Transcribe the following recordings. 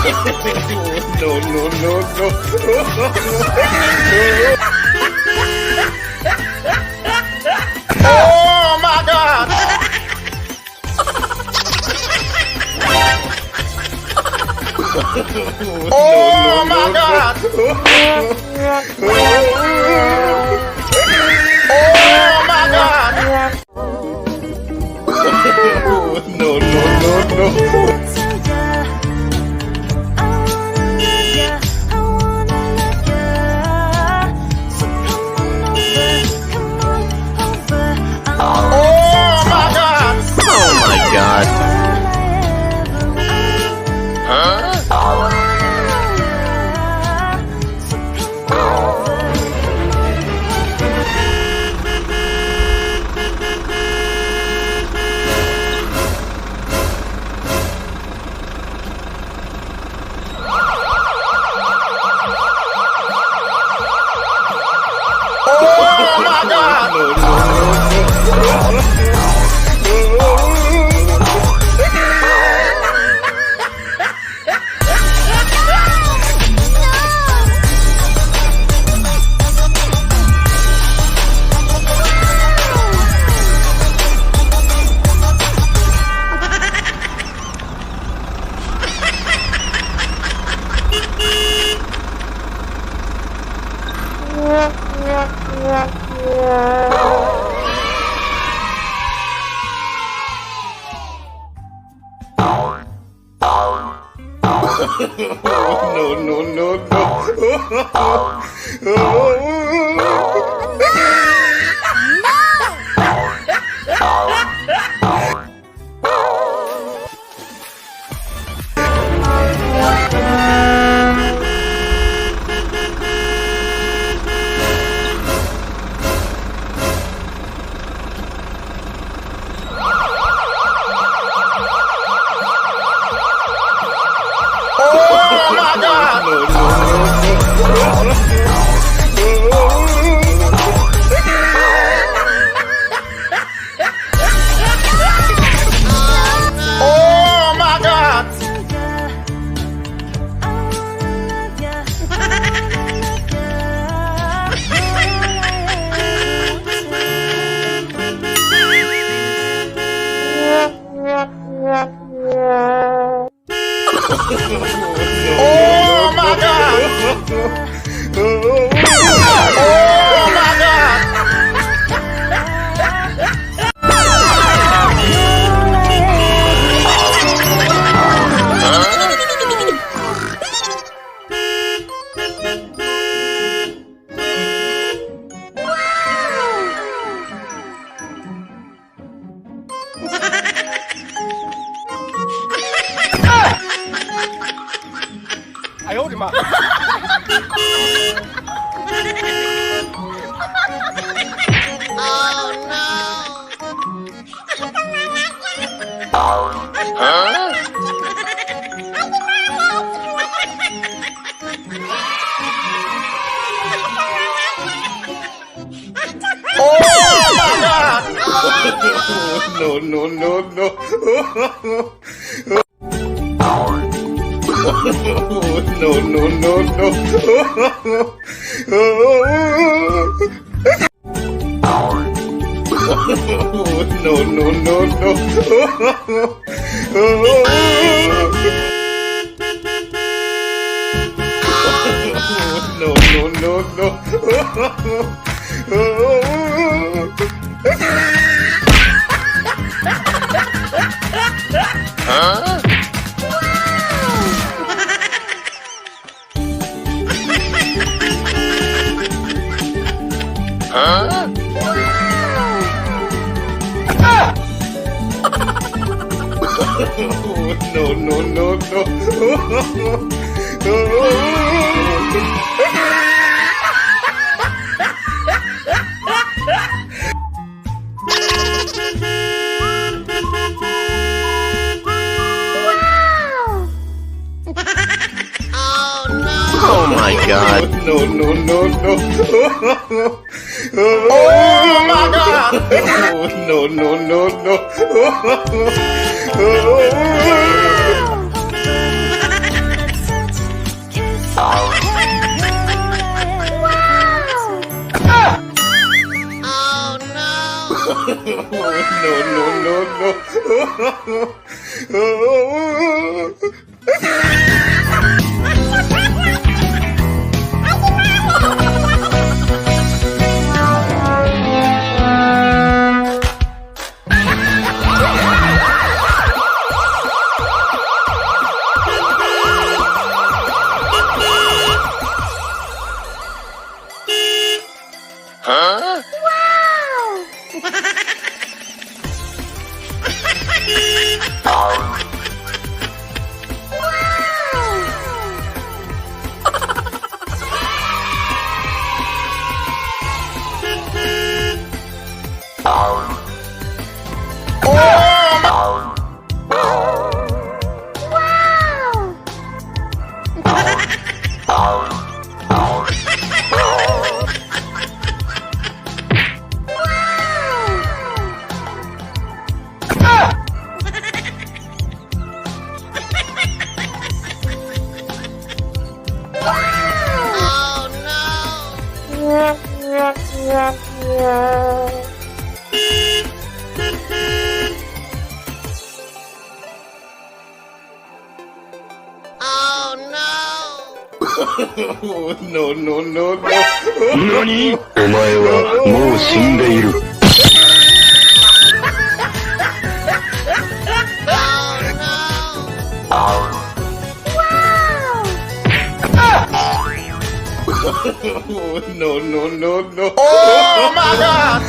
No, no, no, no. Oh my God! Oh my God! Oh my God! No, no, no, no. No, no, no, I hold him up. Oh no! Huh? Oh my God! No, no, no, no. No, no, no, no. No, no, no, no. No, no, no, no. Huh? Huh? No, no, no, no. Oh my God. No, no, no, no. Oh my God. No, no, no, no. Huh? No, no, no, no. 何？お前はもう死んでいる。No, no, no, no. Oh my God!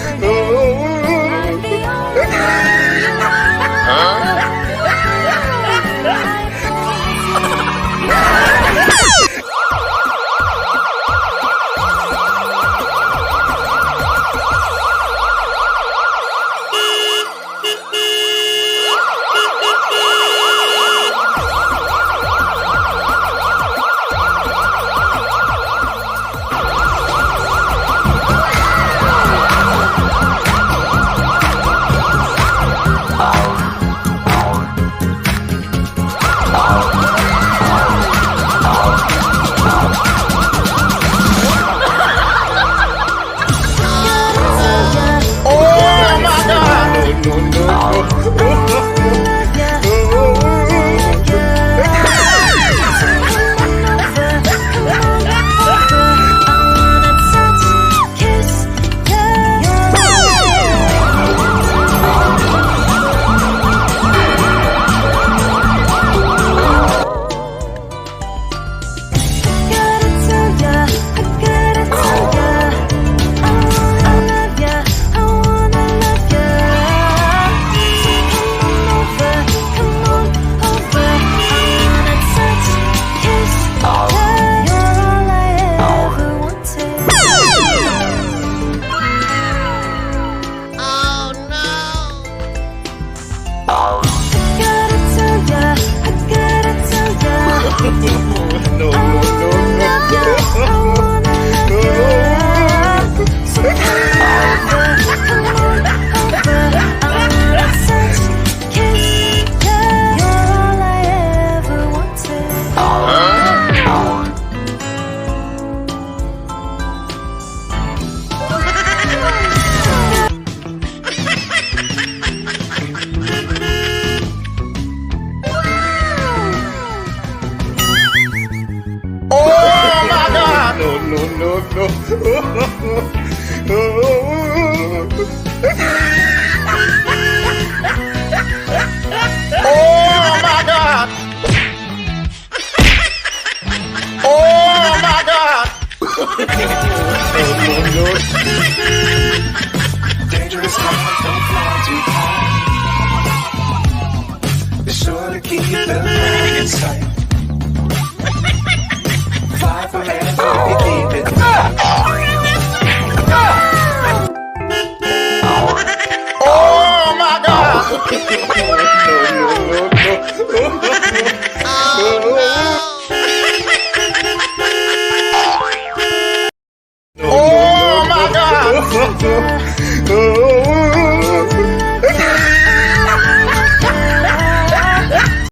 Huh? Dangerous heart, don't fly too high. Be sure to keep the land in sight. Fly forever, you keep it. Oh my God! Oh my God!